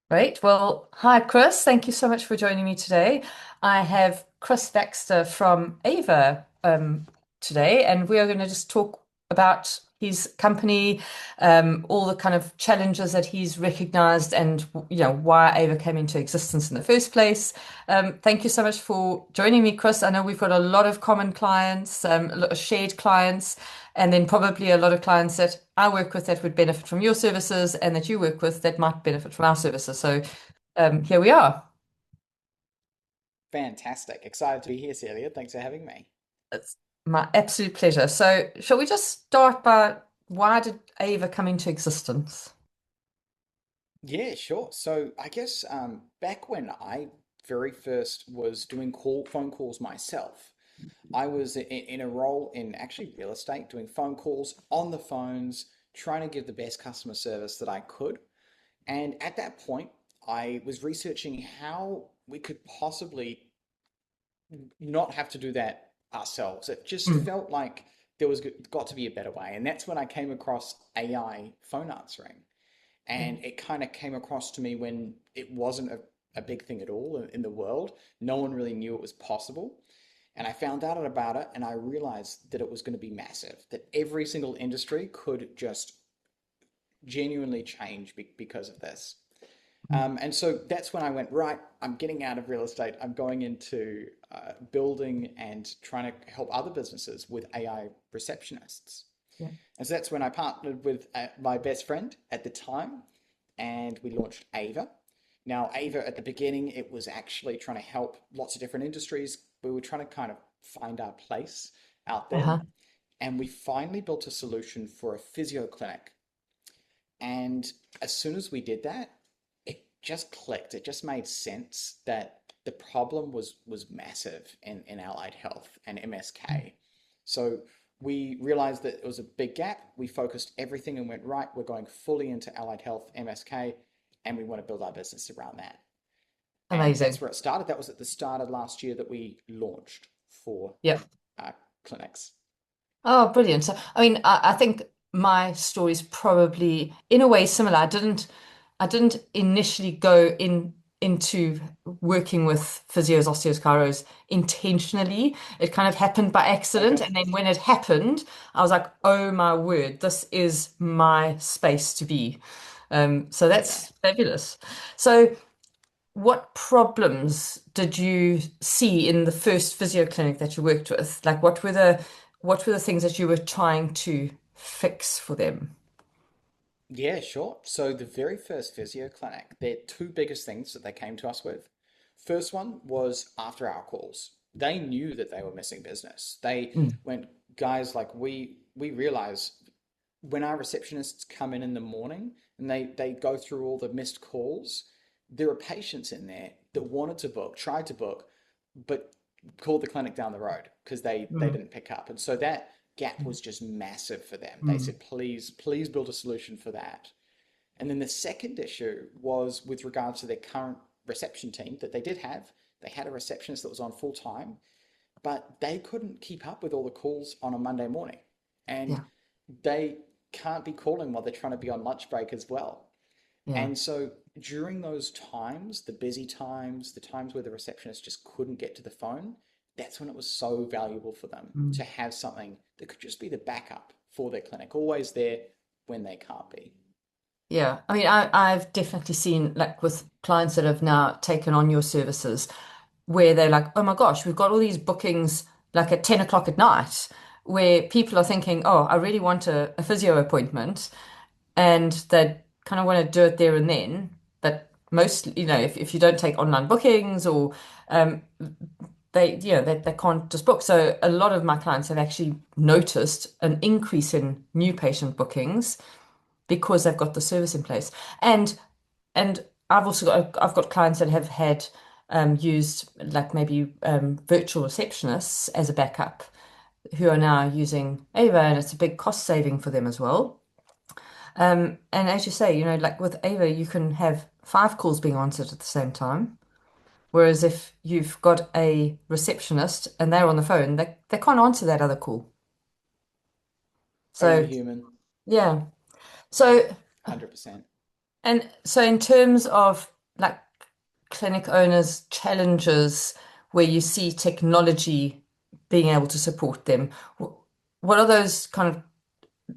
Great. Well, hi, Chris. Thank you so much for joining me today. I have Chris Baxter from Aeva today, and we are going to just talk about his company, all the kind of challenges that he's recognized, and why Aeva came into existence in the first place. Thank you so much for joining me, Chris. I know we've got a lot of common clients, a lot of shared clients, and then probably a lot of clients that I work with that would benefit from your services and that you work with that might benefit from our services. So here we are. Fantastic. Excited to be here, Celia. Thanks for having me. It's my absolute pleasure. So shall we just start by why did Ava come into existence? Yeah, sure. So I guess back when I very first was doing phone calls myself, I was in a role in actually real estate, doing phone calls on the phones, trying to give the best customer service that I could. And at that point, I was researching how we could possibly not have to do that ourselves. It just Mm, felt like there was got to be a better way. And that's when I came across AI phone answering. yeah. And it kind of came across to me when it wasn't a big thing at all in the world. No one really knew it was possible. And I found out about it and I realized that it was going to be massive, that every single industry could just genuinely change because of this. Mm. And so that's when I went, right, I'm getting out of real estate. I'm going into building and trying to help other businesses with AI receptionists. Yeah. And so that's when I partnered with my best friend at the time, and we launched Aeva. Now, Aeva at the beginning, it was actually trying to help lots of different industries. We were trying to kind of find our place out there. Uh-huh. And we finally built a solution for a physio clinic. And as soon as we did that, it just clicked. It just made sense that the problem was massive in allied health and MSK. So we realized that it was a big gap. We focused everything and went, right, we're going fully into allied health, MSK, and we want to build our business around that. And that's Amazing. where it started. That was at the start of last year that we launched for Yeah. clinics. Oh, brilliant. So, I mean, I think my story is probably in a way similar. I didn't initially go into working with physios, osteos, chiros intentionally. It kind of happened by accident. Okay. And then when it happened, I was like, oh my word, this is my space to be. So Yeah. that's fabulous. So what problems did you see in the first physio clinic that you worked with? Like what were the things that you were trying to fix for them? Yeah, sure. So the very first physio clinic, their two biggest things that they came to us with. First one was after our calls. They knew that they were missing business. They Mm, went, guys, like we realize when our receptionists come in the morning and they go through all the missed calls, there are patients in there that wanted to book, tried to book, but called the clinic down the road because they mm, didn't pick up. And so that gap was just massive for them. They mm. said, please build a solution for that. And then the second issue was with regards to their current reception team that they did have. They had a receptionist that was on full time, but they couldn't keep up with all the calls on a Monday morning. And Yeah, they can't be calling while they're trying to be on lunch break as well. yeah. And so during those times, the busy times, the times where the receptionist just couldn't get to the phone, that's when it was so valuable for them Mm. to have something that could just be the backup for their clinic, always there when they can't be. Yeah. I mean, I've definitely seen like with clients that have now taken on your services where they're like, oh my gosh, we've got all these bookings like at 10 o'clock at night where people are thinking, oh, I really want a physio appointment. And they kind of want to do it there and then. But most, if you don't take online bookings or um, they can't just book. So a lot of my clients have actually noticed an increase in new patient bookings because they've got the service in place. And I've got clients that have had used like maybe virtual receptionists as a backup who are now using Ava, and it's a big cost saving for them as well. And as you say, like with Ava, you can have five calls being answered at the same time. Whereas if you've got a receptionist and they're on the phone, they can't answer that other call. Only So human, yeah. So 100%. and so in terms of like clinic owners challenges where you see technology being able to support them? What are those kind of,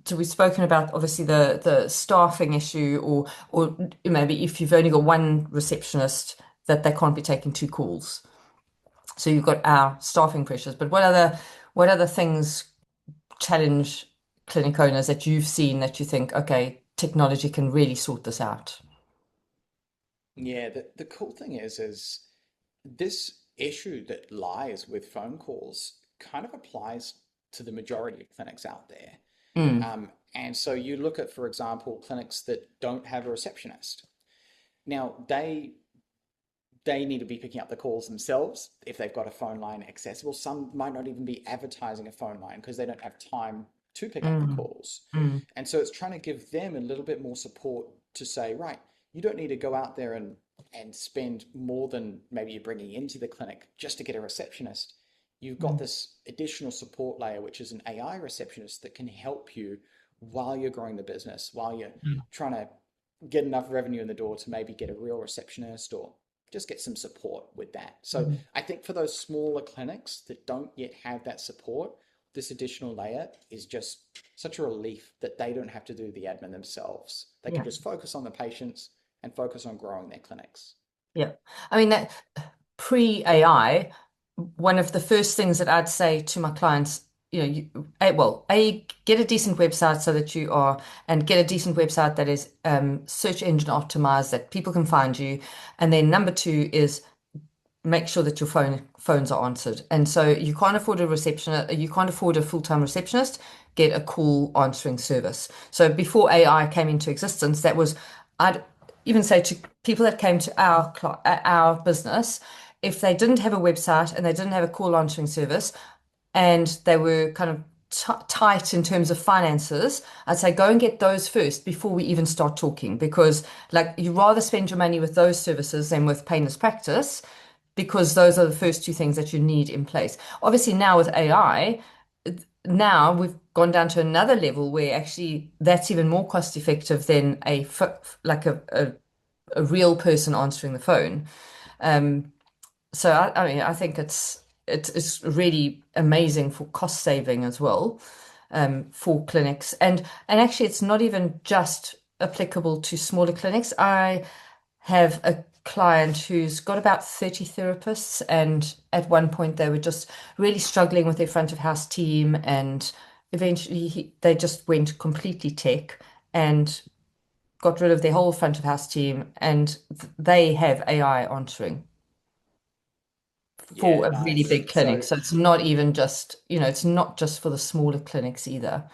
so we've spoken about obviously the staffing issue, or maybe if you've only got one receptionist that they can't be taking two calls. So you've got our staffing pressures, but what other things challenge clinic owners that you've seen that you think, okay, technology can really sort this out? Yeah, the cool thing is this issue that lies with phone calls kind of applies to the majority of clinics out there. Mm, And so you look at, for example, clinics that don't have a receptionist. Now, they need to be picking up the calls themselves if they've got a phone line accessible. Some might not even be advertising a phone line because they don't have time to pick up the mm, calls. mm, And so it's trying to give them a little bit more support to say, right, you don't need to go out there and spend more than maybe you're bringing into the clinic just to get a receptionist. You've got mm, this additional support layer, which is an AI receptionist that can help you while you're growing the business, while you're mm, trying to get enough revenue in the door to maybe get a real receptionist or just get some support with that. So mm. I think for those smaller clinics that don't yet have that support, this additional layer is just such a relief that they don't have to do the admin themselves. They can Yeah. just focus on the patients and focus on growing their clinics. Yeah. I mean, that pre-AI, one of the first things that I'd say to my clients, get a decent website so that you are, and get a decent website that is search engine optimized, that people can find you. And then number two is make sure that your phones are answered. And so you can't afford a receptionist, you can't afford a full-time receptionist, get a call answering service. So before AI came into existence, that was, I'd even say to people that came to our business, if they didn't have a website and they didn't have a call answering service, and they were kind of tight in terms of finances, I'd say go and get those first before we even start talking, because like you rather spend your money with those services than with painless practice, because those are the first two things that you need in place. Obviously, now with AI, now we've gone down to another level where actually that's even more cost effective than like a real person answering the phone. So I mean, I think it's really amazing for cost saving as well, for clinics, and actually it's not even just applicable to smaller clinics. I have a client who's got about 30 therapists, and at one point they were just really struggling with their front of house team, and eventually they just went completely tech and got rid of their whole front of house team, and they have AI answering for Yeah, a really nice. big clinic. So So it's not even just, it's not just for the smaller clinics either.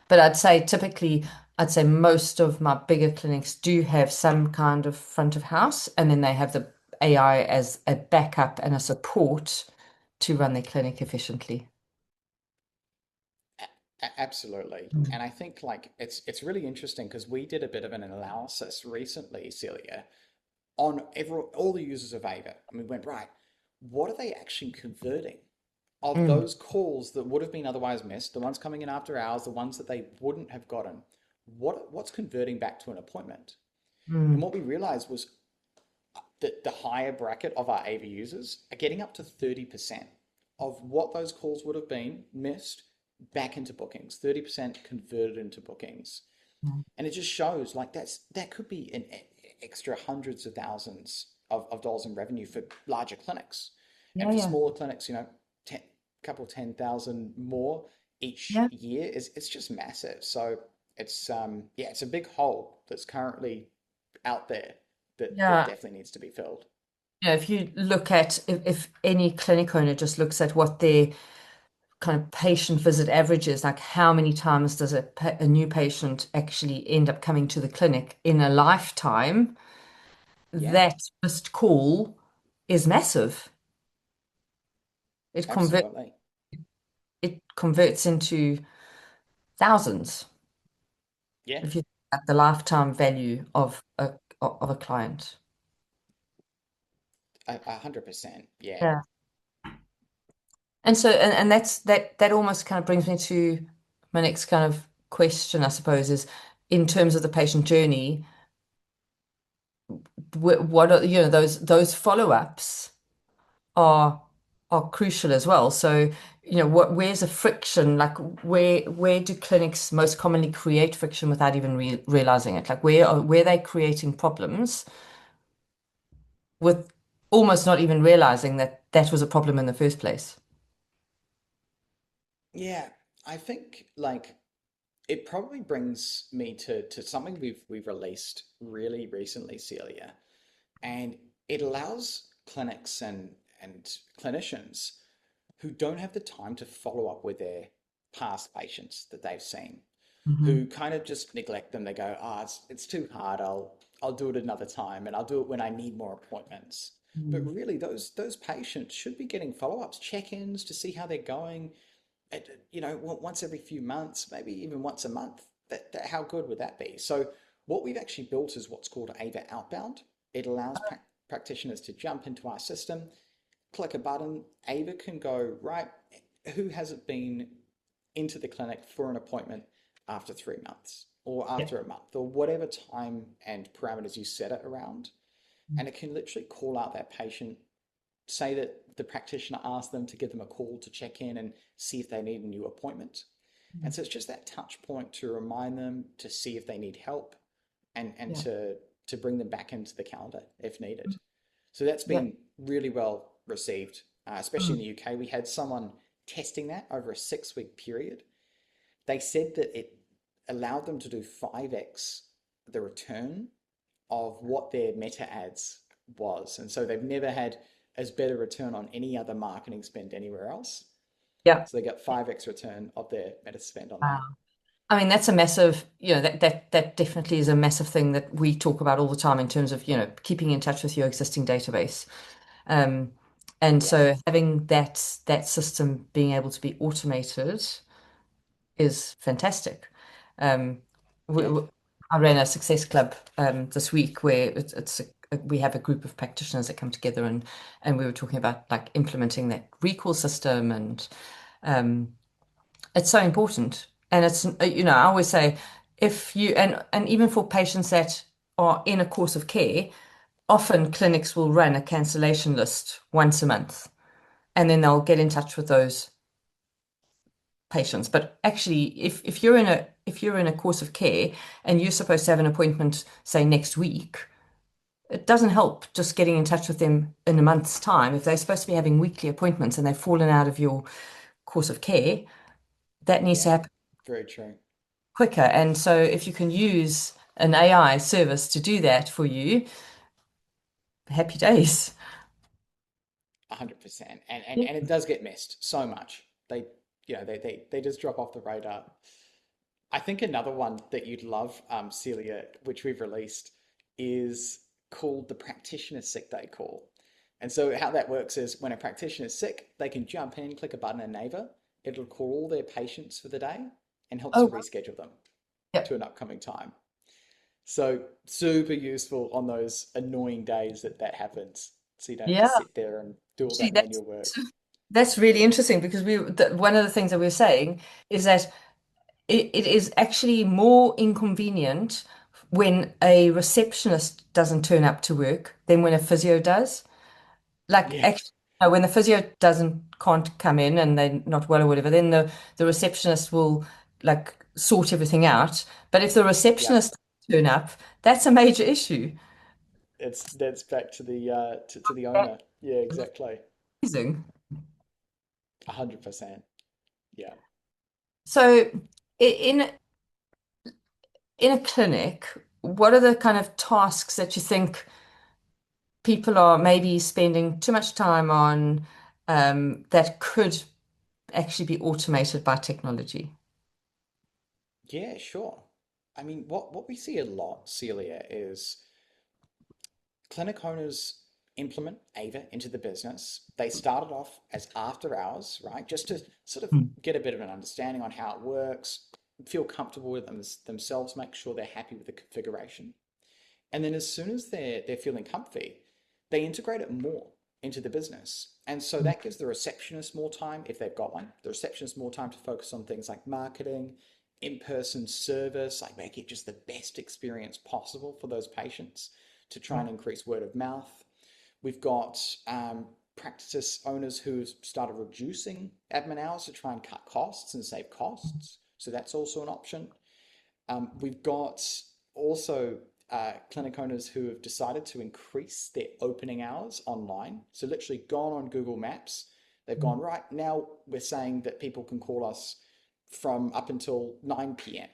But I'd say most of my bigger clinics do have some kind of front of house, and then they have the AI as a backup and a support to run their clinic efficiently. absolutely. Mm. And I think like it's really interesting because we did a bit of an analysis recently, Celia, on all the users of Aeva. And we went, right, what are they actually converting of Mm, those calls that would have been otherwise missed, the ones coming in after hours, the ones that they wouldn't have gotten? What's converting back to an appointment? And mm, what we realized was that the higher bracket of our AV users are getting up to 30% of what those calls would have been missed back into bookings, 30% converted into bookings. mm. And it just shows like that could be an extra hundreds of thousands of dollars in revenue for larger clinics. And Yeah, for yeah, smaller clinics, couple 10,000 more each yeah, year is it's just massive. So it's a big hole that's currently out there that yeah. definitely needs to be filled. If you look at, if any clinic owner just looks at what their kind of patient visit average is, like how many times does a new patient actually end up coming to the clinic in a lifetime, Yeah, that missed call is massive. It convert absolutely. it converts into thousands Yeah, if you think about the lifetime value of a client. 100%. Yeah. Yeah. And so and that almost kind of brings me to my next kind of question, I suppose, is in terms of the patient journey, what are, those follow-ups are are crucial as well. So, where's the friction? Like, where do clinics most commonly create friction without even realizing it? Like, where they creating problems with almost not even realizing that that was a problem in the first place? Yeah, I think like it probably brings me to something we've released really recently, Celia, and it allows clinics and clinicians who don't have the time to follow up with their past patients that they've seen, who Hmm. kind of just neglect them. They go, "Ah, it's too hard. I'll do it another time, and I'll do it when I need more appointments." But Mm. really, those patients should be getting follow-ups, check-ins to see how they're going. Once every few months, maybe even once a month. How good would that be? So what we've actually built is what's called Aeva Outbound. It allows practitioners to jump into our system, click a button. Ava can go, right, who hasn't been into the clinic for an appointment after 3 months or Yeah. after a month or whatever time and parameters you set it around. And it can literally call out that patient, say that the practitioner asked them to give them a call to check in and see if they need a new appointment. And so it's just that touch point to remind them to see if they need help and Yeah. to bring them back into the calendar if needed. So that's Yeah. been really well received, especially in Mm. the UK. We had someone testing that over a 6 week period. They said that it allowed them to do 5x the return of what their meta ads was. And so they've never had as better return on any other marketing spend anywhere else. Yeah. So they got 5x return of their meta spend on Wow. that. I mean, that's a massive, that definitely is a massive thing that we talk about all the time in terms of, keeping in touch with your existing database. Um, and Yeah, so having that system being able to be automated is fantastic. Um, we, yeah, we- I ran a success club this week where we have a group of practitioners that come together, and we were talking about like implementing that recall system, and um, it's so important. And I always say, if you and even for patients that are in a course of care, often clinics will run a cancellation list once a month, and then they'll get in touch with those patients. But actually, if you're in a course of care and you're supposed to have an appointment, say next week, it doesn't help just getting in touch with them in a month's time. If they're supposed to be having weekly appointments and they've fallen out of your course of care, that needs to yeah. happen Very true. quicker. And so if you can use an AI service to do that for you, happy days. 100%. And, and Yeah. and it does get missed so much. They just drop off the radar. I think another one that you'd love, Celia, which we've released, is called the practitioner sick day call. And so how that works is when a practitioner is sick, they can jump in, click a button in Naver, it'll call all their patients for the day and help to Oh, reschedule them yeah. to an upcoming time. So super useful on those annoying days that happens. So you don't have to Yeah. sit there and do all See, that manual work. that's really interesting because one of the things that we are saying is that it is actually more inconvenient when a receptionist doesn't turn up to work than when a physio does. Like Yeah, actually, when the physio can't come in and they're not well or whatever, then the receptionist will like sort everything out. But if the yep. receptionist doesn't turn up, that's a major issue. That's back to the That's owner. Yeah, exactly. amazing. 100%. Yeah. So in in a clinic, what are the kind of tasks that you think people are maybe spending too much time on that could actually be automated by technology? Yeah, sure. I mean, what we see a lot, Celia, is clinic owners implement Ava into the business. They started off as after hours, right? Just to sort of Mm. get a bit of an understanding on how it works, feel comfortable with themselves, make sure they're happy with the configuration. And then as soon as they're feeling comfy, they integrate it more into the business. And so that gives the receptionist more time, if they've got one, the receptionist more time to focus on things like marketing, in-person service, like make it just the best experience possible for those patients. to try and increase word of mouth. We've got practice owners who started reducing admin hours to try and cut costs and save costs. So that's also an option. We've got also clinic owners who have decided to increase their opening hours online. So literally gone on Google Maps. They've gone, right, now we're saying that people can call us from up until 9 p.m.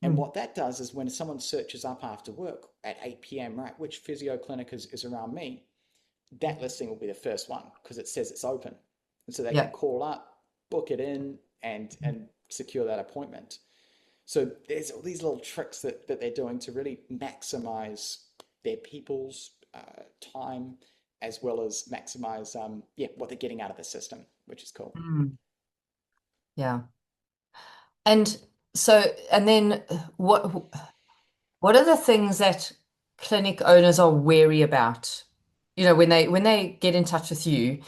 And Mm. what that does is when someone searches up after work at 8 p.m., right, which physio clinic is around me, that listing will be the first one because it says it's open. And so they can Yeah. call up, book it in, and secure that appointment. So there's all these little tricks that they're doing to really maximize their people's time as well as maximize what they're getting out of the system, which is cool. Mm. Yeah. And so, and then what what are the things that clinic owners are wary about? You know, when they get in touch with you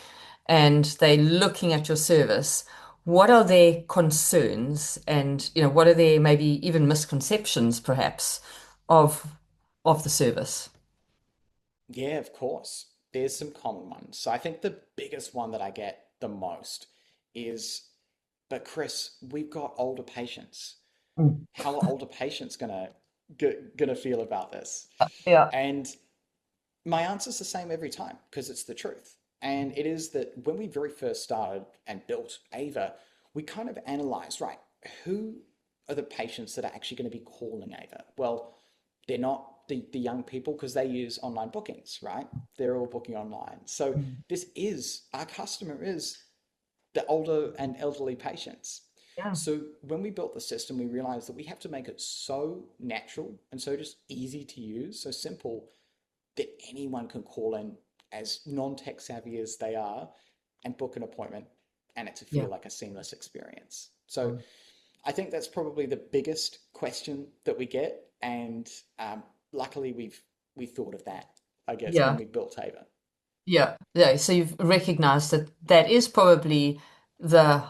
and they're looking at your service, what are their concerns and, you know, what are their maybe even misconceptions perhaps of of the service? Yeah, of course. There's some common ones. So I think the biggest one that I get the most is, but Chris, we've got older patients. Mm. How are older patients gonna feel about this? Yeah. And my answer's the same every time because it's the truth. And it is that when we very first started and built Ava, we kind of analyzed, right, who are the patients that are actually going to be calling Ava? Well, they're not the young people because they use online bookings, right? They're all booking online. So Mm. this is our customer is the older and elderly patients. Yeah. So when we built the system, we realized that we have to make it so natural and so just easy to use, so simple that anyone can call in as non-tech savvy as they are and book an appointment and it to Yeah. feel like a seamless experience. So I think that's probably the biggest question that we get, and luckily we thought of that, I guess, when Yeah. we built Ava. Yeah, yeah. So you've recognized that that is probably the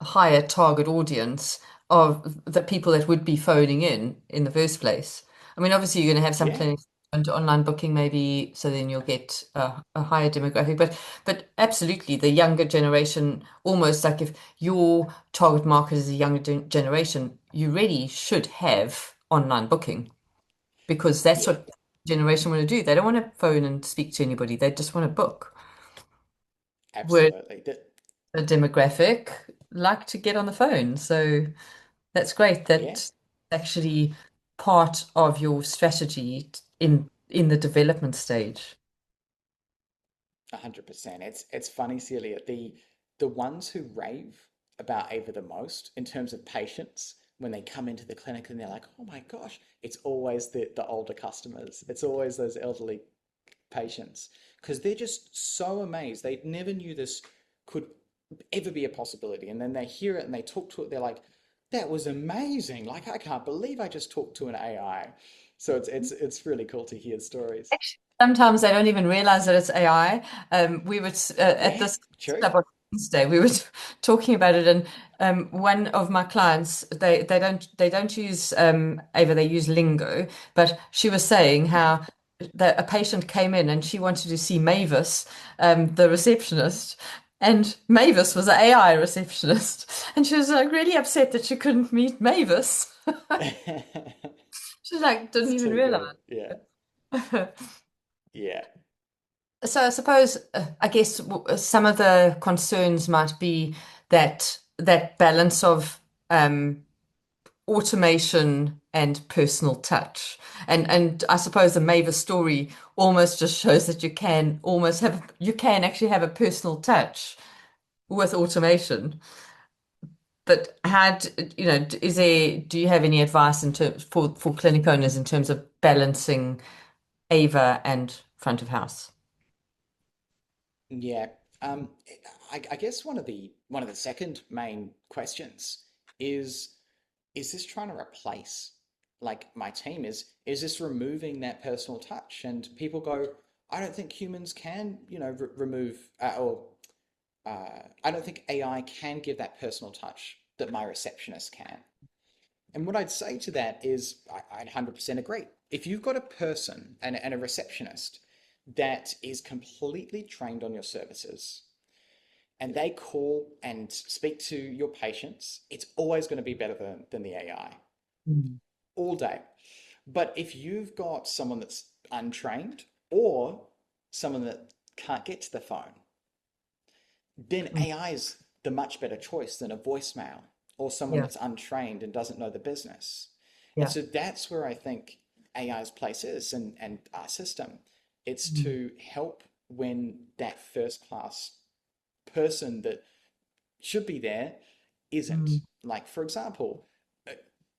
higher target audience of the people that would be phoning in the first place. I mean, obviously you're going to have some Yeah, clinics into online booking maybe, so then you'll get a higher demographic. But absolutely, the younger generation, almost like if your target market is a younger generation, you really should have online booking because that's yeah, what generation want to do. They don't want to phone and speak to anybody. They just want to book. Where absolutely. That, the demographic like to get on the phone. So that's great. yeah, That actually part of your strategy in the development stage. 100%. It's funny, Celia. The ones who rave about Ava the most in terms of patients when they come into the clinic and they're like, "Oh my gosh," it's always the older customers. It's always those elderly patients because they're just so amazed. They never knew this could ever be a possibility, and then they hear it and they talk to it. They're like, "That was amazing! Like I can't believe I just talked to an AI." So it's really cool to hear stories. Actually, sometimes they don't even realize that it's AI. We would at Yeah, this true. Club on Wednesday, we were talking about it, and one of my clients they don't use Ava, they use Lingo, but she was saying Mhm. how that a patient came in and she wanted to see Mavis, the receptionist. And Mavis was an AI receptionist, and she was like really upset that she couldn't meet Mavis. She's like, didn't It's even too realize. good. Yeah. Yeah. So I suppose, I guess some of the concerns might be that balance of automation and personal touch. And I suppose the Mavis story almost just shows that you can actually have a personal touch with automation. But you know, do you have any advice in terms for clinic owners in terms of balancing Ava and front of house? Yeah. Um, I guess one of the second main questions is is this trying to replace like my team? Is this removing that personal touch? And people go, I don't think humans can, remove or I don't think AI can give that personal touch that my receptionist can. And what I'd say to that is I'd 100% agree. If you've got a person and a receptionist that is completely trained on your services and they call and speak to your patients, it's always going to be better than the AI Mm. all day. But if you've got someone that's untrained or someone that can't get to the phone, then Mm. AI is the much better choice than a voicemail or someone Yeah, that's untrained and doesn't know the business. And yeah. so that's where I think AI's place is and our system. It's Mm. to help when that first class person that should be there isn't. Mm. Like, for example,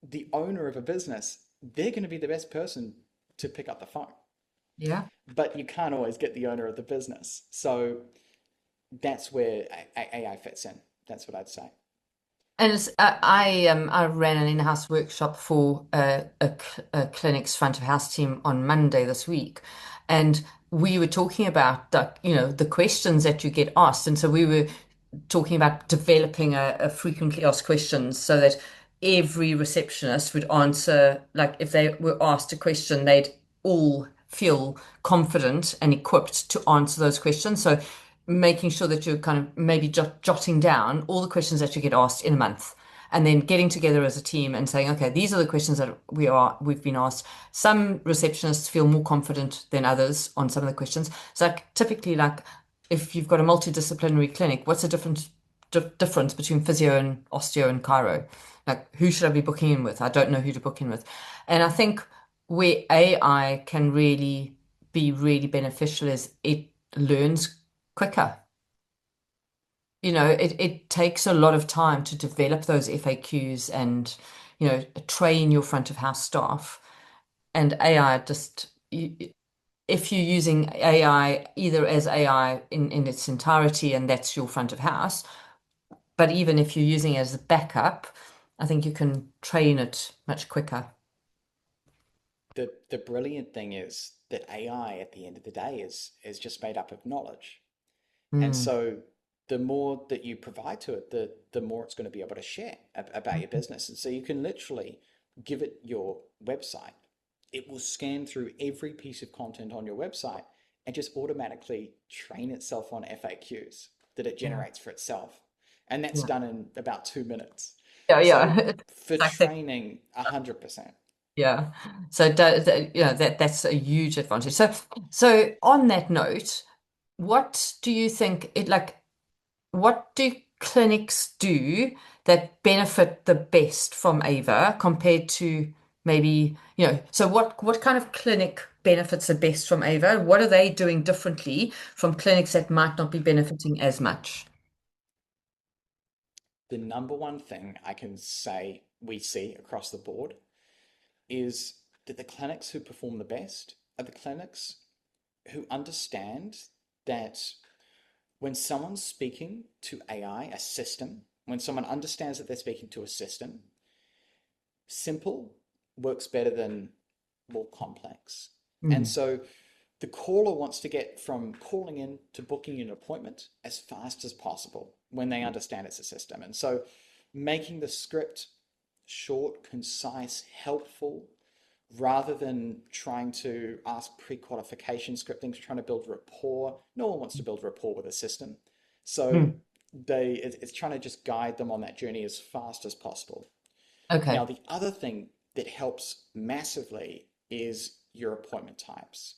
the owner of a business, they're going to be the best person to pick up the phone. Yeah. But you can't always get the owner of the business. So that's where AI fits in. That's what I'd say. And I ran an in-house workshop for a clinic's front of house team on Monday this week, and we were talking about the questions that you get asked, and so we were talking about developing a frequently asked questions so that every receptionist would answer, like if they were asked a question, they'd all feel confident and equipped to answer those questions. So making sure that you're kind of maybe jotting down all the questions that you get asked in a month and then getting together as a team and saying, okay, these are the questions that we've been asked. Some receptionists feel more confident than others on some of the questions. So like, typically, like if you've got a multidisciplinary clinic, what's the difference between physio and osteo and chiro? Like, who should I be booking in with? I don't know who to book in with. And I think where AI can really be really beneficial is it learns quicker. It takes a lot of time to develop those FAQs and, train your front of house staff. And AI just, if you're using AI either as AI in its entirety and that's your front of house, but even if you're using it as a backup, I think you can train it much quicker. The brilliant thing is that AI at the end of the day is just made up of knowledge. And Mm. so the more that you provide to it, the more it's going to be able to share about your business. And so you can literally give it your website. It will scan through every piece of content on your website and just automatically train itself on FAQs that it Yeah. generates for itself. And that's Yeah. done in about 2 minutes. Yeah. So Yeah. for Like that. training, 100%. Yeah. So that's a huge advantage. So on that note, what do you think it like what do clinics do that benefit the best from Ava compared to maybe, so what kind of clinic benefits the best from Ava? What are they doing differently from clinics that might not be benefiting as much? The number one thing I can say we see across the board is that the clinics who perform the best are the clinics who understand that when someone's speaking to AI, a system, when someone understands that they're speaking to a system, simple works better than more complex. And Mm. so the caller wants to get from calling in to booking an appointment as fast as possible when they understand it's a system. And so making the script short, concise, helpful, rather than trying to ask pre-qualification scripting, trying to build rapport. No one wants to build rapport with a system. So Mm. it's trying to just guide them on that journey as fast as possible. Now, Okay. the other thing that helps massively is your appointment types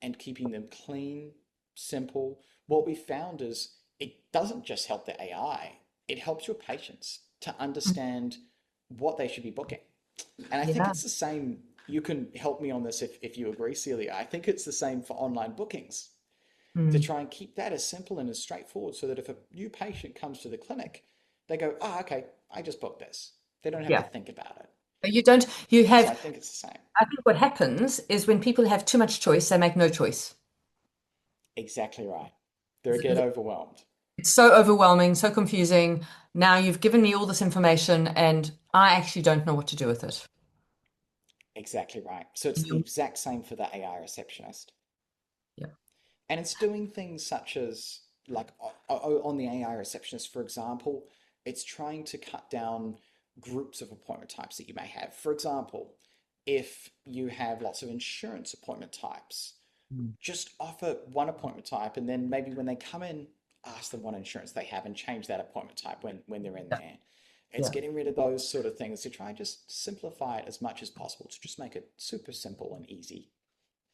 and keeping them clean, simple. What we found is it doesn't just help the AI, it helps your patients to understand what they should be booking. And I think Yeah. it's the same. You can help me on this if you agree, Celia. I think it's the same for online bookings to Mm. try and keep that as simple and as straightforward so that if a new patient comes to the clinic, they go, oh, okay, I just booked this. They don't have to Yeah. think about it. You don't, you So I have, think it's the same. I think what happens is when people have too much choice, they make no choice. Exactly right. They get overwhelmed. It's so overwhelming, so confusing. Now you've given me all this information and I actually don't know what to do with it. Exactly right. So it's the You- exact same for the AI receptionist. Yeah. And it's doing things such as, like on the AI receptionist, for example, it's trying to cut down groups of appointment types that you may have. For example, if you have lots of insurance appointment types, Mm. just offer one appointment type, and then maybe when they come in, ask them what insurance they have and change that appointment type when they're in Yeah. there. It's Yeah. getting rid of those sort of things to try and just simplify it as much as possible to just make it super simple and easy.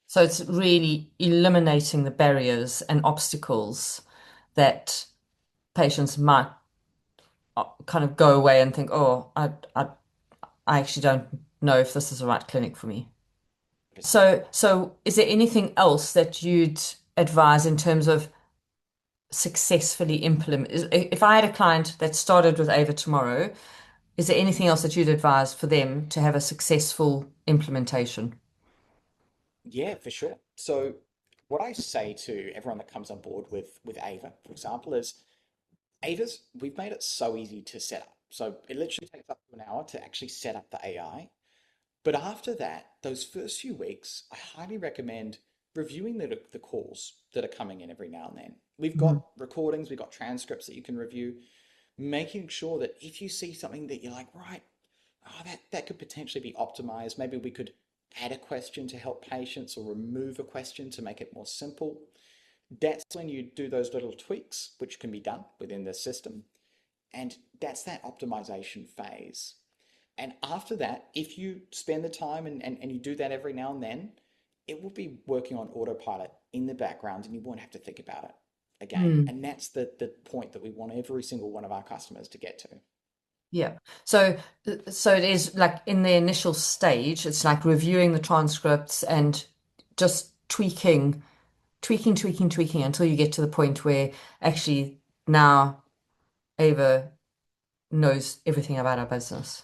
So it's really eliminating the barriers and obstacles that patients might kind of go away and think, oh, I actually don't know if this is the right clinic for me. 100%. So is there anything else that you'd advise in terms of successfully implement? If I had a client that started with Ava tomorrow, is there anything else that you'd advise for them to have a successful implementation? Yeah, for sure. So what I say to everyone that comes on board with Ava, for example, is Ava's, we've made it so easy to set up. So it literally takes up to an hour to actually set up the AI. But after that, those first few weeks, I highly recommend reviewing the calls that are coming in every now and then. We've Mhm. got recordings, we've got transcripts that you can review, making sure that if you see something that you're like, right, oh, that could potentially be optimized. Maybe we could add a question to help patients or remove a question to make it more simple. That's when you do those little tweaks, which can be done within the system. And that's that optimization phase. And after that, if you spend the time and you do that every now and then, it will be working on autopilot in the background and you won't have to think about it again. Mm. And that's the point that we want every single one of our customers to get to. Yeah. So so it is like in the initial stage, it's like reviewing the transcripts and just tweaking until you get to the point where actually now Ava knows everything about our business.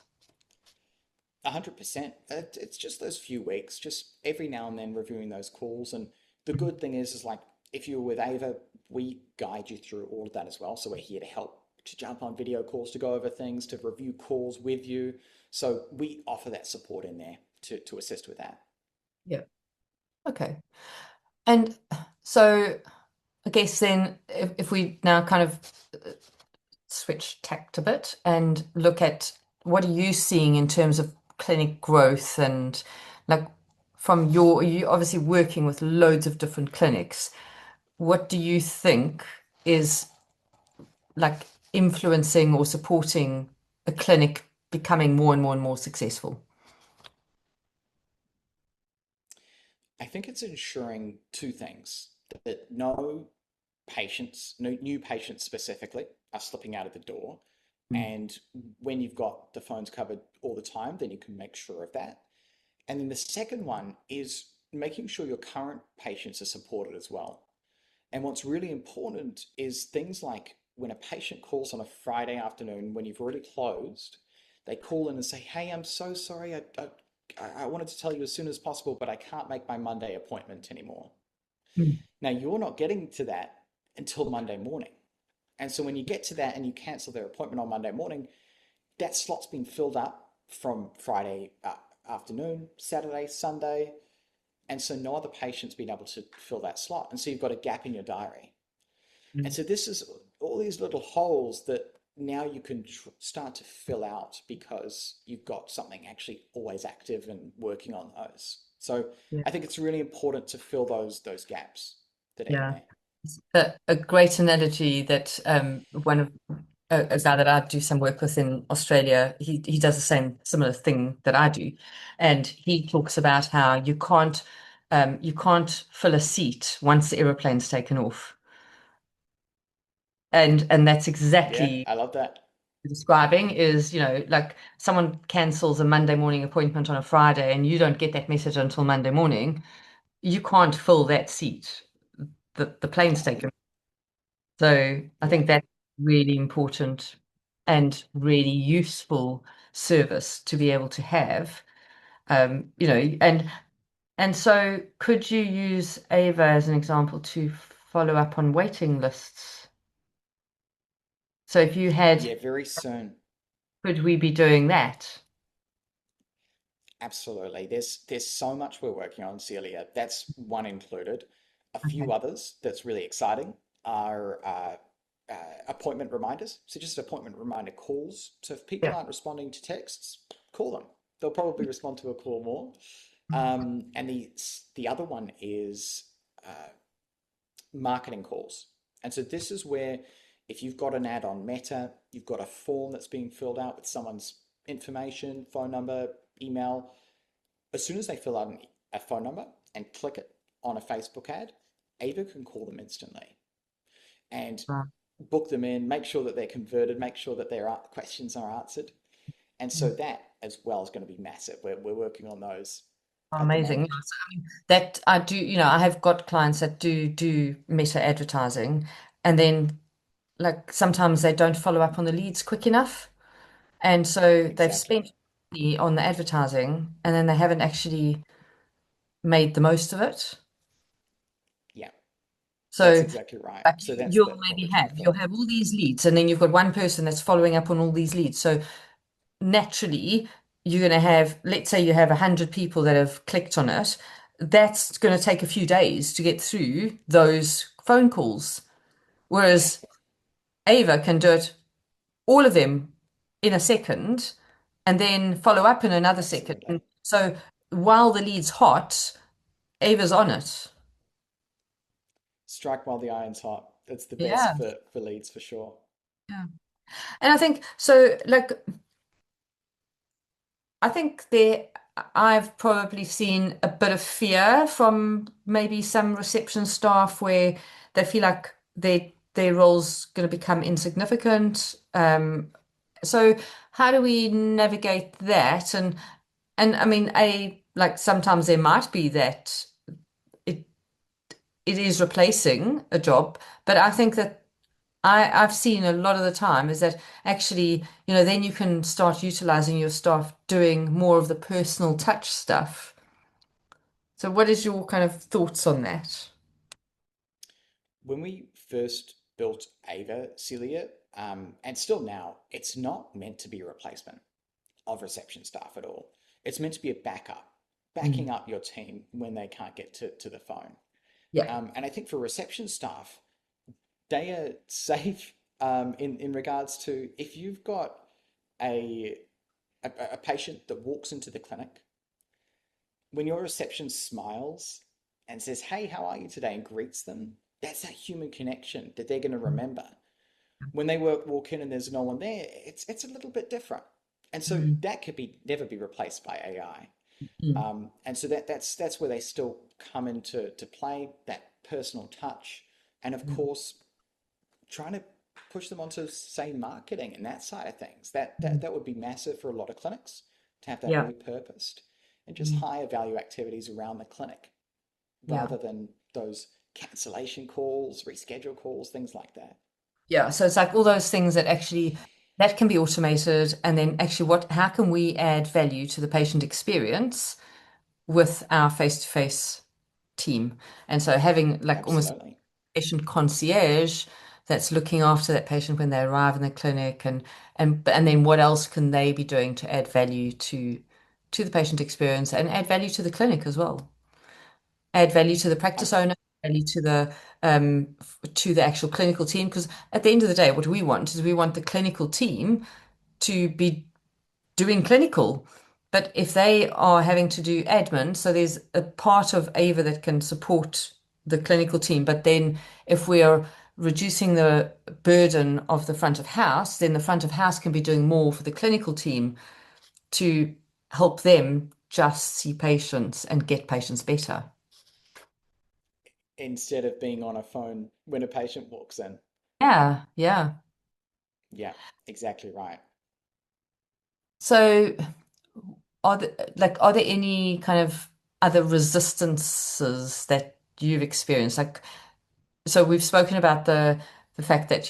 100%. It's just those few weeks, just every now and then reviewing those calls. And the good thing is like if you're with Ava, we guide you through all of that as well. So we're here to help, to jump on video calls, to go over things, to review calls with you. So we offer that support in there to assist with that. Yeah. Okay. And so I guess then if we now kind of switch tact a bit and look at what are you seeing in terms of clinic growth and like from you obviously working with loads of different clinics. What do you think is like influencing or supporting a clinic becoming more and more and more successful? I think it's ensuring two things that no patients, no new patients specifically, are slipping out of the door. Mm. And when you've got the phones covered all the time, then you can make sure of that. And then the second one is making sure your current patients are supported as well. And what's really important is things like when a patient calls on a Friday afternoon when you've already closed, they call in and say, "Hey, I'm so sorry. I wanted to tell you as soon as possible, but I can't make my Monday appointment anymore." Mm. Now, you're not getting to that until Monday morning. And so when you get to that and you cancel their appointment on Monday morning, that slot's been filled up from Friday afternoon, Saturday, Sunday. And so no other patient's been able to fill that slot. And so you've got a gap in your diary. And Mm. so this is all these little holes that now you can start to fill out because you've got something actually always active and working on those. So Yeah. I think it's really important to fill those gaps that are in Yeah. there. A great analogy that one of a guy that I do some work with in Australia, he does the same similar thing that I do, and he talks about how you can't fill a seat once the aeroplane's taken off, and that's Yeah, exactly I love that. describing is like someone cancels a Monday morning appointment on a Friday, and you don't get that message until Monday morning. You can't fill that seat. The plane's No. taken. So I Yeah. think that's really important and really useful service to be able to have. And so could you use Ava as an example to follow up on waiting lists? So if you had, Yeah, very soon. could we be doing that? Absolutely. There's so much we're working on, Celia. That's one included. A few Okay. others that's really exciting are appointment reminders. So just appointment reminder calls. So if people Yeah. aren't responding to texts, call them. They'll probably respond to a call more. And the other one is uh, marketing calls. And so this is where if you've got an ad on Meta, you've got a form that's being filled out with someone's information, phone number, email. As soon as they fill out a phone number and click it on a Facebook ad, Ava can call them instantly and Right. book them in, make sure that they're converted, make sure that their questions are answered. And so that as well is going to be massive. We're working on those at the Amazing. Yeah, moment. so, I mean, that I do, I have got clients that do meta advertising, and then like sometimes they don't follow up on the leads quick enough. And so they've spent Exactly. money on the advertising and then they haven't actually made the most of it. Yeah, that's So exactly right. like So that's you'll what maybe we're trying to you'll fill. have all these leads and then you've got one person that's following up on all these leads. So naturally you're going to have, let's say you have 100 people that have clicked on it. That's going to take a few days to get through those phone calls. Yeah, Whereas Ava can do it, all of them in a second, and then follow up in another second. absolutely. So while the lead's hot, Ava's on it. Strike while the iron's hot. That's the best Yeah. for leads for sure. Yeah. And I think so, like, I think I've probably seen a bit of fear from maybe some reception staff where they feel like their role's going to become insignificant. So how do we navigate that? And I mean, like sometimes there might be that it it is replacing a job, but I think that I've seen a lot of the time is that actually, then you can start utilizing your staff doing more of the personal touch stuff. So what is your kind of thoughts on that? When we first built Ava, Celia, and still now, it's not meant to be a replacement of reception staff at all. It's meant to be a backup, backing Mm. up your team when they can't get to the phone. Yeah. And I think for reception staff, they are safe in regards to if you've got a, a patient that walks into the clinic, when your reception smiles and says, "Hey, how are you today?" and greets them, that's that human connection that they're going to remember. When they walk in and there's no one there, it's a little bit different. And so Mm. that could be never be replaced by AI. Mm. And so that's where they still come into to play, that personal touch, and of Mm. course trying to push them onto say marketing and that side of things. Mm. That would be massive for a lot of clinics to have that Yeah. repurposed and just Mm. higher value activities around the clinic Yeah. rather than those cancellation calls, reschedule calls, things like that. Yeah. So it's like all those things that actually that can be automated, and then actually how can we add value to the patient experience with our face-to-face team? And so having like almost Absolutely. patient concierge that's looking after that patient when they arrive in the clinic, and then what else can they be doing to add value to the patient experience and add value to the clinic as well, add value to the I practice owner, value to the actual clinical team, because at the end of the day what we want is we want the clinical team to be doing clinical. But if they are having to do admin, so there's a part of Ava that can support the clinical team. But then if we are reducing the burden of the front of house, then the front of house can be doing more for the clinical team to help them just see patients and get patients better. instead of being on a phone when a patient walks in. Yeah, yeah. Yeah, exactly right. So are there any kind of other resistances that you've experienced? Like, so we've spoken about the fact that,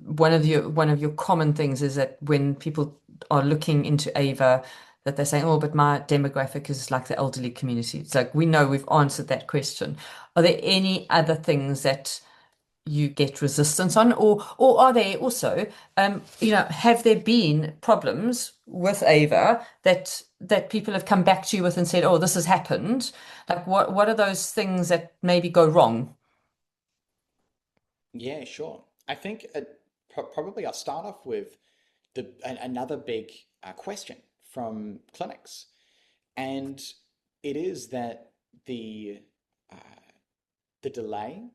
one of your common things is that when people are looking into Ava, that they're saying, "Oh, but my demographic is like the elderly community." It's like we know we've answered that question. Are there any other things that you get resistance on, or are there also, have there been problems with Ava that people have come back to you with and said, "Oh, this has happened." Like, what are those things that maybe go wrong? Yeah, sure. I think probably I'll start off with another big question from clinics, and it is that the uh, the delay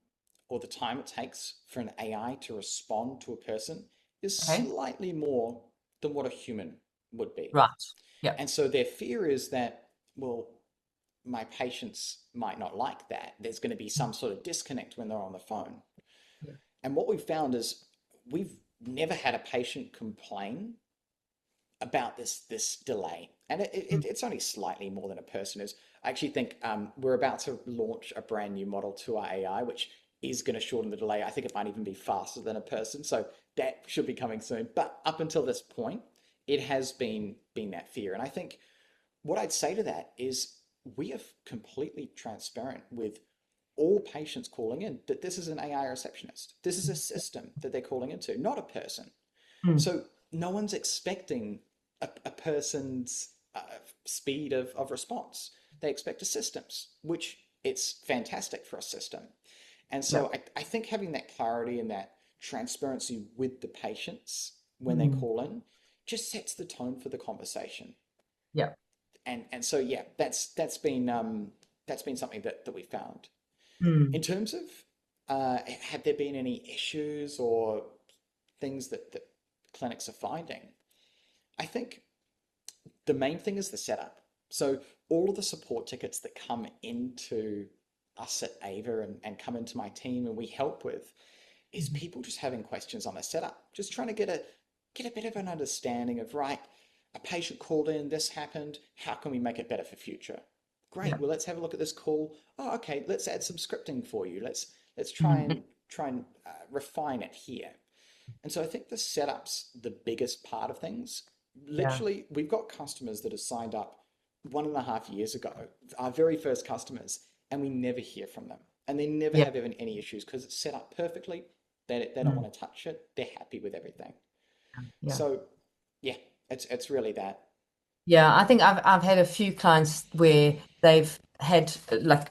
or the time it takes for an AI to respond to a person is Okay. slightly more than what a human would be. Right. Yeah. And so their fear is that, well, my patients might not like that. There's going to be some sort of disconnect when they're on the phone. Yeah. And what we've found is we've never had a patient complain about this delay, and Mm. it's only slightly more than a person is. I actually think we're about to launch a brand new model to our AI, which is going to shorten the delay. I think it might even be faster than a person, so that should be coming soon. But up until this point, it has been that fear, and I think what I'd say to that is we are completely transparent with all patients calling in that this is an AI receptionist. This is a system that they're calling into, not a person. Mm. So no one's expecting a person's speed of response. They expect a system's, which it's fantastic for a system. And Yeah. so I think having that clarity and that transparency with the patients when they Mm. call in just sets the tone for the conversation. Yeah. And so yeah, that's been something that we found. In Mm. terms of have there been any issues or things that clinics are finding? I think the main thing is the setup. So all of the support tickets that come into us at Ava and come into my team and we help with is Mhm. people just having questions on the setup, just trying to get a bit of an understanding of right, a patient called in, this happened, how can we make it better for future? Yeah. Great. Well, let's have a look at this call. Oh, okay. Let's add some scripting for you. Let's Mm. try and refine it here. And so I think the setup's the biggest part of things. Yeah. Literally, we've got customers that have signed up 1.5 years ago, our very first customers, and we never hear from them. And they never Yeah. have even any issues because it's set up perfectly. They don't Mm. want to touch it. They're happy with everything. Yeah. So yeah, it's really that. Yeah. I think I've had a few clients where they've had like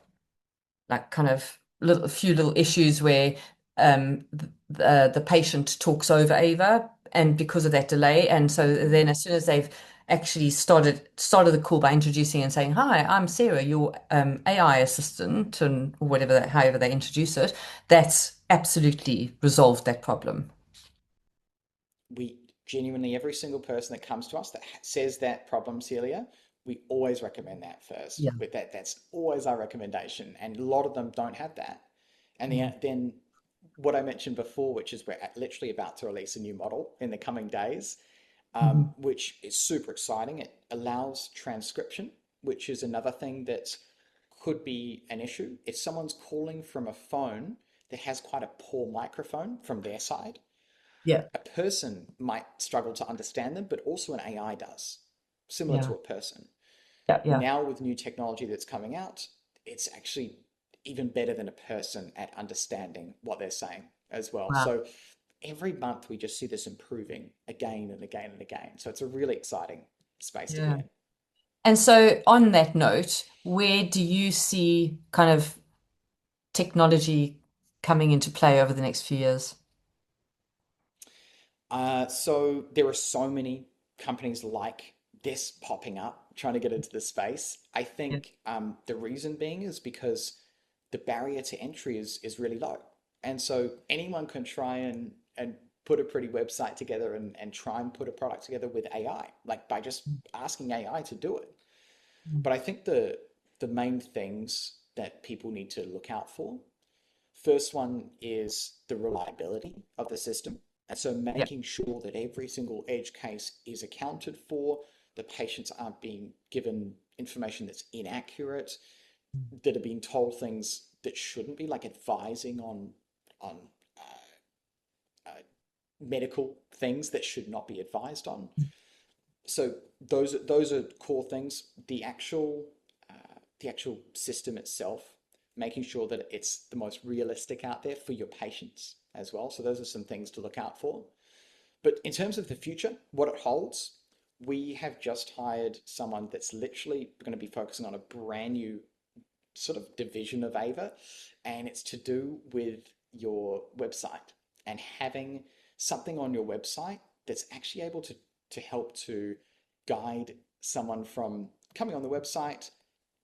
kind of a few little issues where the patient talks over Ava and because of that delay. And so then Mm. as soon as they've actually started the call by introducing and saying, "Hi, I'm Sarah, your AI assistant," and whatever however they introduce it, that's absolutely resolved that problem. We genuinely, every single person that comes to us that says that problem, Celia, we always recommend that first. Yeah. With that's always our recommendation, and a lot of them don't have that. And Mm. then what I mentioned before, which is we're literally about to release a new model in the coming days, Mhm. which is super exciting. It allows transcription, which is another thing that could be an issue. If someone's calling from a phone that has quite a poor microphone from their side, Yeah. a person might struggle to understand them, but also an AI does, similar Yeah. to a person. Yeah. Yeah. Now, with new technology that's coming out, it's actually even better than a person at understanding what they're saying as well. Wow. So every month we just see this improving again and again and again. So it's a really exciting space to be Yeah. in. And so on that note, where do you see kind of technology coming into play over the next few years? So there are so many companies like this popping up, trying to get into the space. I Yeah. think the reason being is because the barrier to entry is really low, and so anyone can try and put a pretty website together and try and put a product together with AI, like by just asking AI to do it. Mm. But I think the main things that people need to look out for. First one is the reliability of the system. And so Yeah. making sure that every single edge case is accounted for, the patients aren't being given information that's inaccurate, that are being told things that shouldn't be, like advising on uh, medical things that should not be advised on. So those are core things. The actual system itself, making sure that it's the most realistic out there for your patients as well. So those are some things to look out for. But in terms of the future, what it holds, we have just hired someone that's literally going to be focusing on a brand new sort of division of Ava, and it's to do with your website. and having something on your website that's actually able to help to guide someone from coming on the website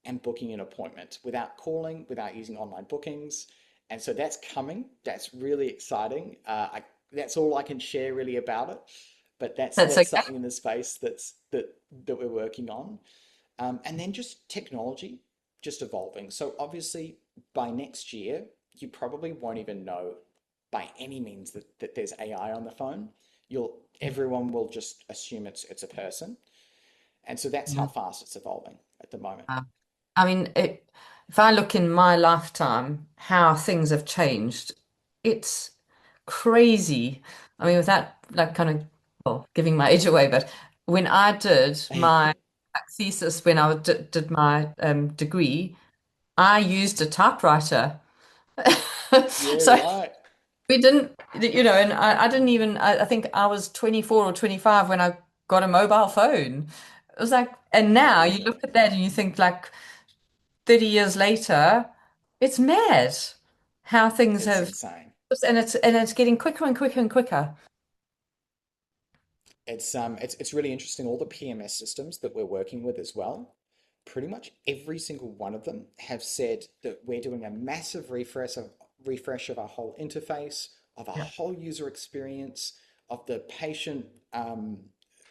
and booking an appointment without calling, without using online bookings. And so that's coming. That's really exciting. That's all I can share really about it. But That's that's okay. something in the space that we're working on. And then just technology just evolving. So obviously by next year, you probably won't even know by any means that there's AI on the phone. Everyone will just assume it's a person. And so that's how Yeah. fast it's evolving at the moment. I mean, if I look in my lifetime, how things have changed, it's crazy. I mean, without like kind of well, giving my age away, but when I did my thesis, when I did my degree, I used a typewriter. Yeah, So right. we didn't, and I didn't even, I think I was 24 or 25 when I got a mobile phone. It was like, and now you Crazy. look at that and you think like, 30 years later, it's mad how things It's have, insane. and it's getting quicker and quicker and quicker. It's really interesting. All the PMS systems that we're working with as well, pretty much every single one of them have said that we're doing a massive refresh of our whole interface, of our Yeah. whole user experience, of the patient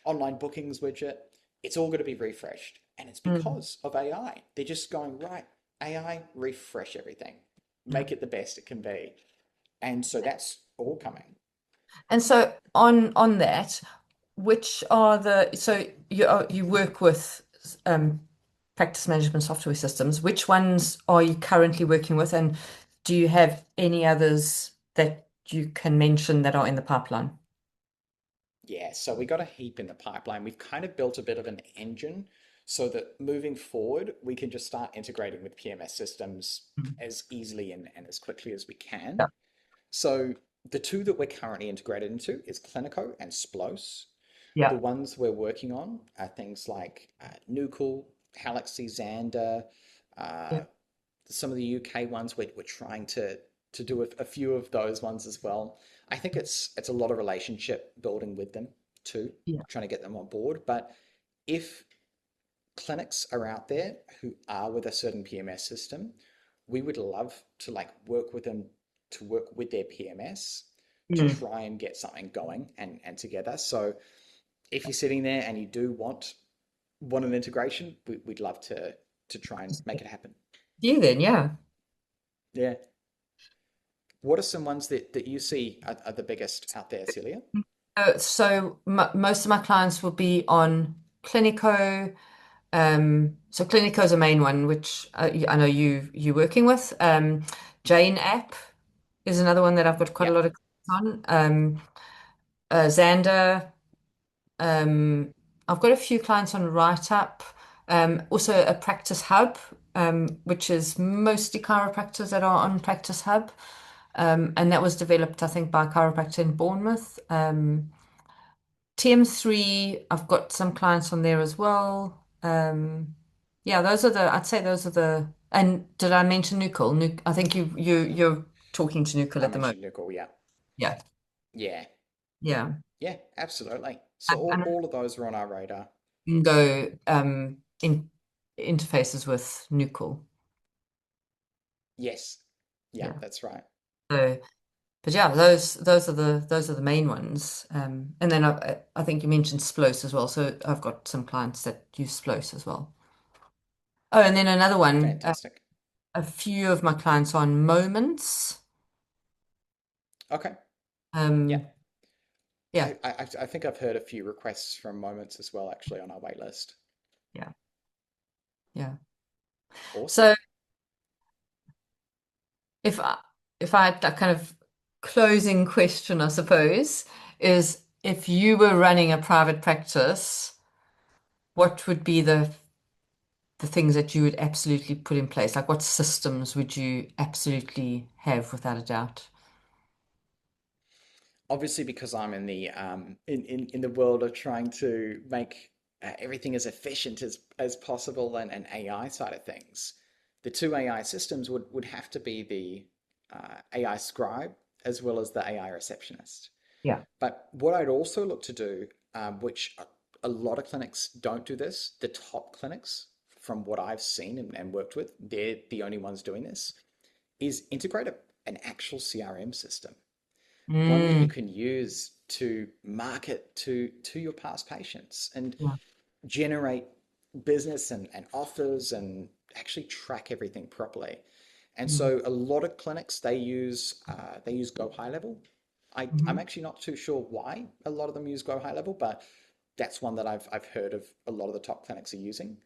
online bookings widget. It's all going to be refreshed, and it's Mm, because of AI. They're just going right. AI refresh everything, yeah. make it the best it can be, and so that's all coming. And so on that, which are the so you work with um, practice management software systems. Which ones are you currently working with, and do you have any others that you can mention that are in the pipeline? Yeah, so we got a heap in the pipeline. We've kind of built a bit of an engine so that moving forward, we can just start integrating with PMS systems Mm. as easily and as quickly as we can. Yeah. So the two that we're currently integrated into is Clinico and Splos. The Yeah. ones we're working on are things like Nucal, Galaxy Xander, uh, Yeah. some of the UK ones we're trying to do a few of those ones as well. I think it's a lot of relationship building with them too, Yeah. trying to get them on board. But if clinics are out there who are with a certain PMS system, we would love to like work with them to work with their PMS to Mm. try and get something going and together. So if you're sitting there and you do want an integration, we'd love to try and make it happen. You then, yeah. Yeah. What are some ones that you see are the biggest out there, Celia? So most of my clients will be on Clinico. So Clinico is a main one, which I know you're working with. Jane app is another one that I've got quite a Yeah, lot of clients on. Xander. Um, I've got a few clients on WriteUp. Also a Practice Hub, which is mostly chiropractors that are on Practice Hub. And that was developed, I think, by a chiropractor in Bournemouth. TM3, I've got some clients on there as well. Yeah, I'd say those are and did I mention Nuclear? I think you're talking to Nuclear I at the moment. mentioned Nickel. Yeah, Yeah, yeah, yeah. yeah, absolutely. So And all of those are on our radar. you can go in interfaces with Nuclear. Yes, yeah, Yeah. that's right. So, but yeah, those are the main ones. And then I think you mentioned Splos as well. So I've got some clients that use Splos as well. Oh, and then another one. Fantastic. A few of my clients on Moments. Okay. Yeah, Um, yeah, I think I've heard a few requests from Moments as well, actually, on our wait list. yeah, yeah. Awesome. So if I if I had that kind of closing question, I suppose, is if you were running a private practice, what would be the things that you would absolutely put in place? Like what systems would you absolutely have without a doubt? Obviously, because I'm in the in the world of trying to make everything as efficient as possible and AI side of things, the two AI systems would have to be the AI Scribe as well as the AI receptionist. Yeah. But what I'd also look to do, which a lot of clinics don't do this, the top clinics, from what I've seen and worked with, they're the only ones doing this, is integrate an actual CRM system, one that you Mm. can use to market to your past patients and Yeah. generate business and offers and actually track everything properly. And Mm. so a lot of clinics they use Go High Level. I'm Mhm. actually not too sure why a lot of them use Go High Level, but that's one that I've heard of a lot of the top clinics are using.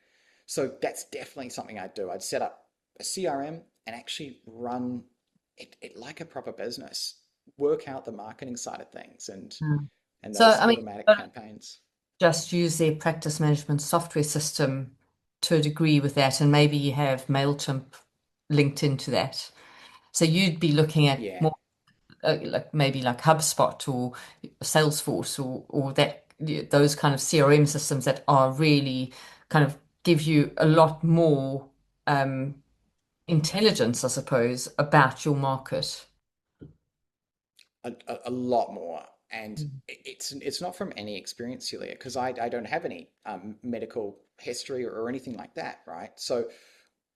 So that's definitely something I'd do. I'd set up a CRM and actually run it like a proper business. Work out the marketing side of things Mm. and So, those I mean, automatic don't campaigns. just use their practice management software system to a degree with that, and maybe you have MailChimp linked into that. So you'd be looking at Yeah, more like maybe like HubSpot or Salesforce or that those kind of CRM systems that are really kind of give you a lot more um, intelligence, I suppose, about your market. a lot more. And Mm. it's not from any experience, Celia, because I don't have any medical history or anything like that, right? So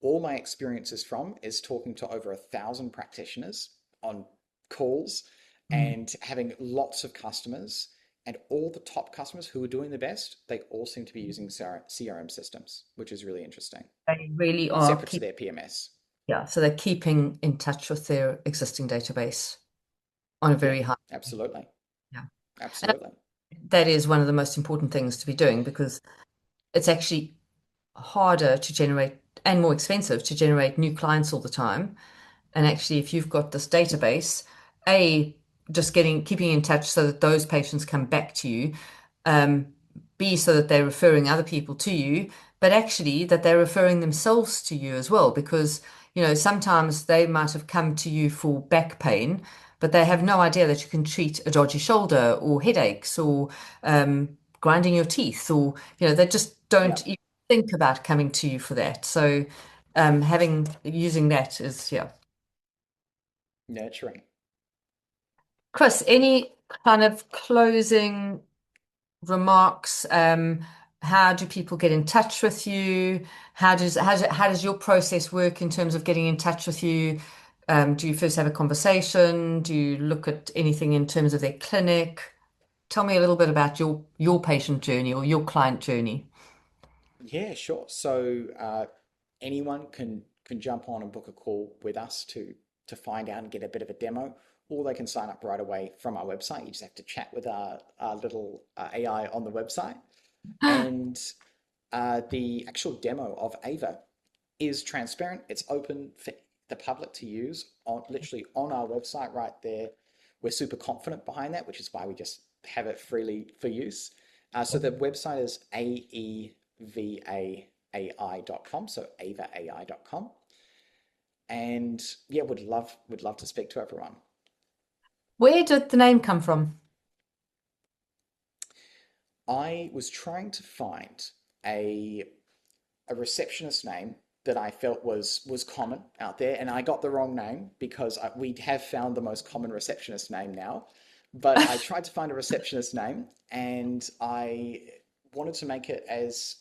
all my experience is from is talking to over 1,000 practitioners on calls Mm. and having lots of customers. And all the top customers who are doing the best, they all seem to be using CRM systems, which is really interesting, They really are separate to their PMS. yeah, so they're keeping in touch with their existing database on a Yeah, very high. absolutely. Yeah. And Absolutely. that is one of the most important things to be doing because it's actually harder to generate and more expensive to generate new clients all the time. And actually, if you've got this database, A, just keeping in touch so that those patients come back to you, um, B, so that they're referring other people to you, but actually that they're referring themselves to you as well, because, sometimes they might have come to you for back pain, but they have no idea that you can treat a dodgy shoulder or headaches or grinding your teeth, or, they just Yeah. don't even think about coming to you for that. So, using that is, yeah. Nurturing. Chris, any kind of closing remarks? How do people get in touch with you? How does your process work in terms of getting in touch with you? Do you first have a conversation? Do you look at anything in terms of their clinic? Tell me a little bit about your patient journey or your client journey. Yeah, sure. So anyone can jump on and book a call with us to find out and get a bit of a demo, or they can sign up right away from our website. You just have to chat with our little AI on the website. And the actual demo of Ava is transparent. It's open for the public to use on literally on our website right there. We're super confident behind that, which is why we just have it freely for use. So the website is aevaai.com, so avaai.com. And yeah, would love to speak to everyone. Where did the name come from? I was trying to find a a receptionist name that I felt was common out there, and I got the wrong name because we have found the most common receptionist name now. But I tried to find a receptionist name, and I wanted to make it as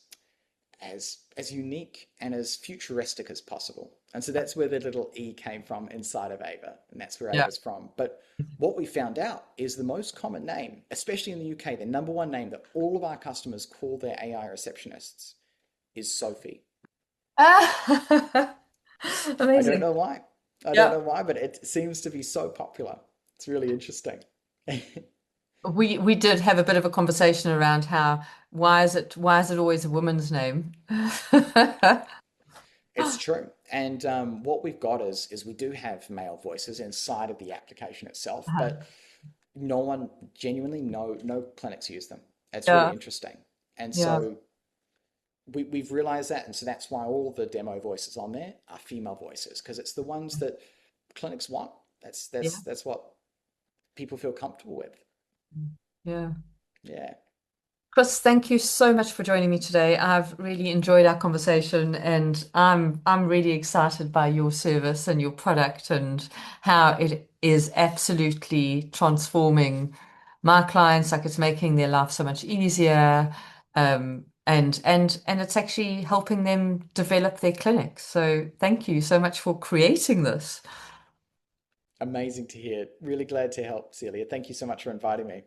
unique and as futuristic as possible. And so that's where the little E came from inside of Ava, and that's where Yeah. Ava's from. But what we found out is the most common name, especially in the UK, the number one name that all of our customers call their AI receptionists is Sophie. Ah, I don't amazing. know why. I don't Yeah. know why, but it seems to be so popular. It's really interesting. We did have a bit of a conversation around how why is it always a woman's name? It's true. And what we've got is we do have male voices inside of the application itself, but no one genuinely no clinics use them. It's really Yeah, interesting. And yeah, so we've realized that, and so that's why all the demo voices on there are female voices because it's the ones that clinics want. That's yeah, that's that's what people feel comfortable with. yeah. Yeah. Chris, thank you so much for joining me today. I've really enjoyed our conversation and I'm really excited by your service and your product and how it is absolutely transforming my clients, like it's making their life so much easier. And it's actually helping them develop their clinics. So thank you so much for creating this. Amazing to hear. Really glad to help, Celia. Thank you so much for inviting me.